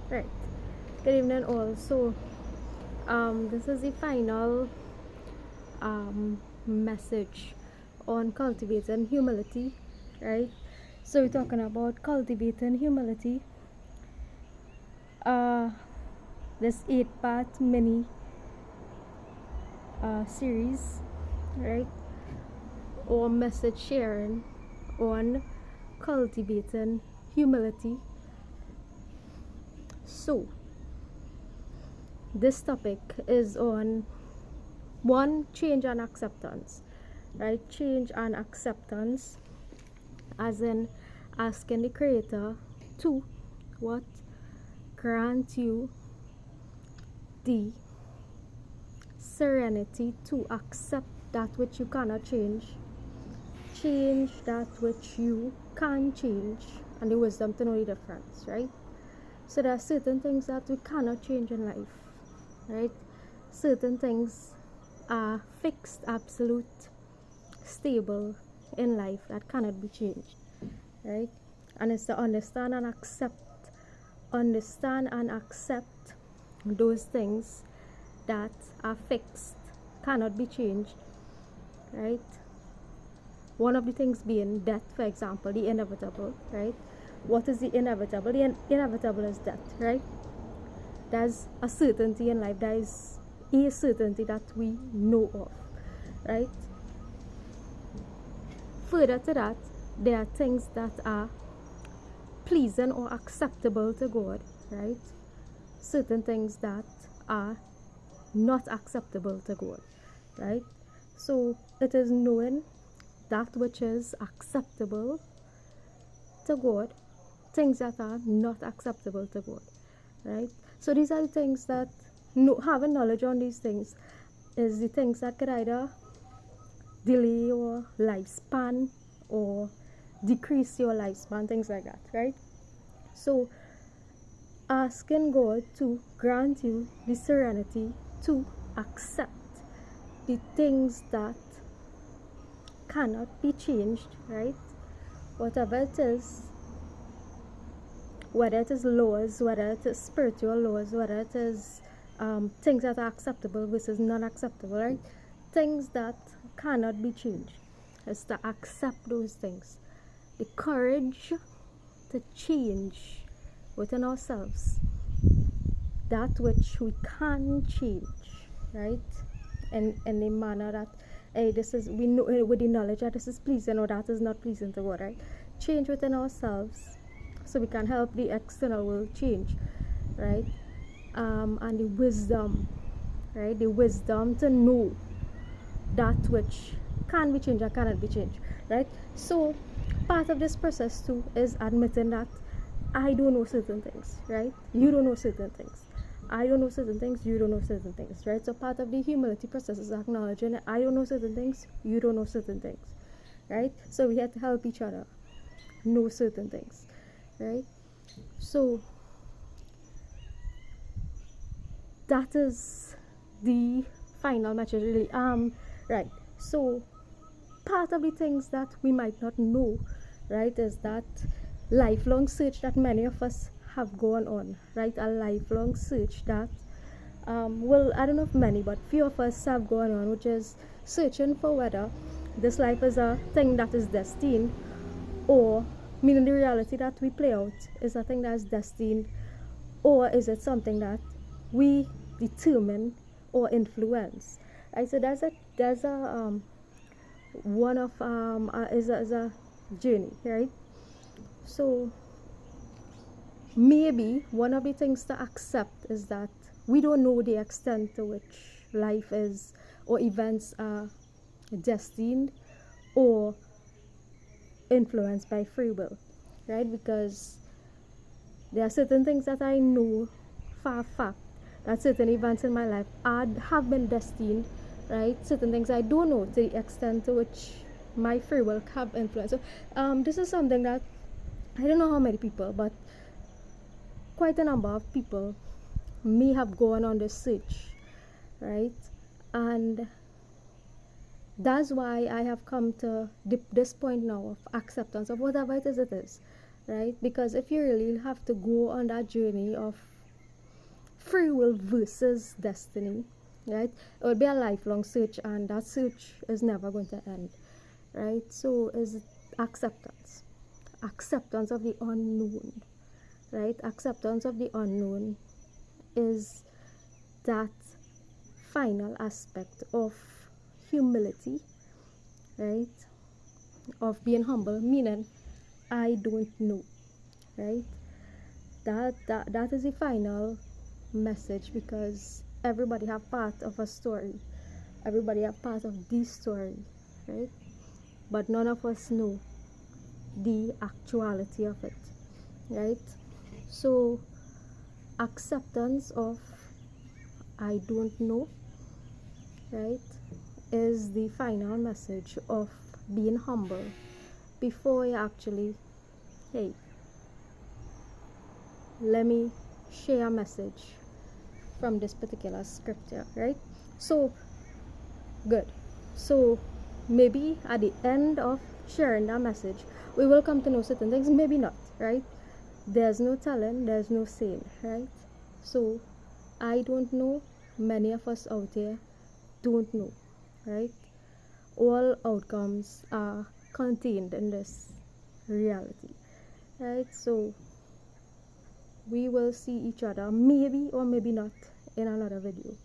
Right. Good evening, all. So, this is the final message on cultivating humility, right? So, we're talking about cultivating humility. Uh, this 8-part mini series, right? Or message sharing on cultivating humility. So, this topic is on one, change and acceptance, right? Change and acceptance, as in asking the creator to what? Grant you the serenity to accept that which you cannot change that which you can change, and the wisdom to know the difference, right? So there are certain things that we cannot change in life, right? Certain things are fixed, absolute, stable in life that cannot be changed, right? And it's to understand and accept those things that are fixed, cannot be changed, right? One of the things being death, for example, the inevitable, right? What is the inevitable? The inevitable is death, right? There's a certainty in life. There is a certainty that we know of, right? Further to that, there are things that are pleasing or acceptable to God, right? Certain things that are not acceptable to God, right? So it is knowing that which is acceptable to God, things that are not acceptable to God, right? So these are the things that having knowledge on these things is the things that could either delay your lifespan or decrease your lifespan, things like that, right? So asking God to grant you the serenity to accept the things that cannot be changed, right? Whatever it is, whether it is laws, whether it is spiritual laws, whether it is things that are acceptable versus non acceptable, right? Things that cannot be changed. Is to accept those things. The courage to change within ourselves that which we can change, right? In a manner that, hey, this is, we know with the knowledge that this is pleasing or that is not pleasing to God, right? Change within ourselves so we can help the external world change, right? And the wisdom, right? The wisdom to know that which can be changed or cannot be changed, right? So part of this process too is admitting that I don't know certain things, right? You don't know certain things. I don't know certain things, you don't know certain things, right? So part of the humility process is acknowledging that I don't know certain things, you don't know certain things, right? So we have to help each other know certain things, right? So that is the final message, really. Right. So part of the things that we might not know, right, is that lifelong search that many of us have gone on, right? A lifelong search that, well, I don't know if many, but few of us have gone on, which is searching for whether this life is a thing that is destined, or meaning the reality that we play out is a thing that is destined, or is it something that we determine or influence, right? So there's a one of is a journey, right? So maybe one of the things to accept is that we don't know the extent to which life is or events are destined or influenced by free will, right? Because there are certain things that I know for a fact that certain events in my life have been destined, right? Certain things I don't know to the extent to which my free will have influence. So this is something that I don't know how many people, but quite a number of people may have gone on this search, right? And that's why I have come to this point now of acceptance of whatever it is, right? Because if you really have to go on that journey of free will versus destiny, right? It would be a lifelong search, and that search is never going to end, right? So is acceptance, acceptance of the unknown, right? Acceptance of the unknown is that final aspect of humility, right? Of being humble, meaning I don't know, right? That is the final message, because everybody have part of a story, everybody have part of this story, right? But none of us know the actuality of it, right? So acceptance of I don't know, right, is the final message of being humble before you actually, hey, let me share a message from this particular scripture, right? So good. So maybe at the end of sharing that message, we will come to know certain things, maybe not, right? There's no telling, there's no saying, right? So I don't know, many of us out there don't know, right? All outcomes are contained in this reality, right? So we will see each other maybe or maybe not in another video.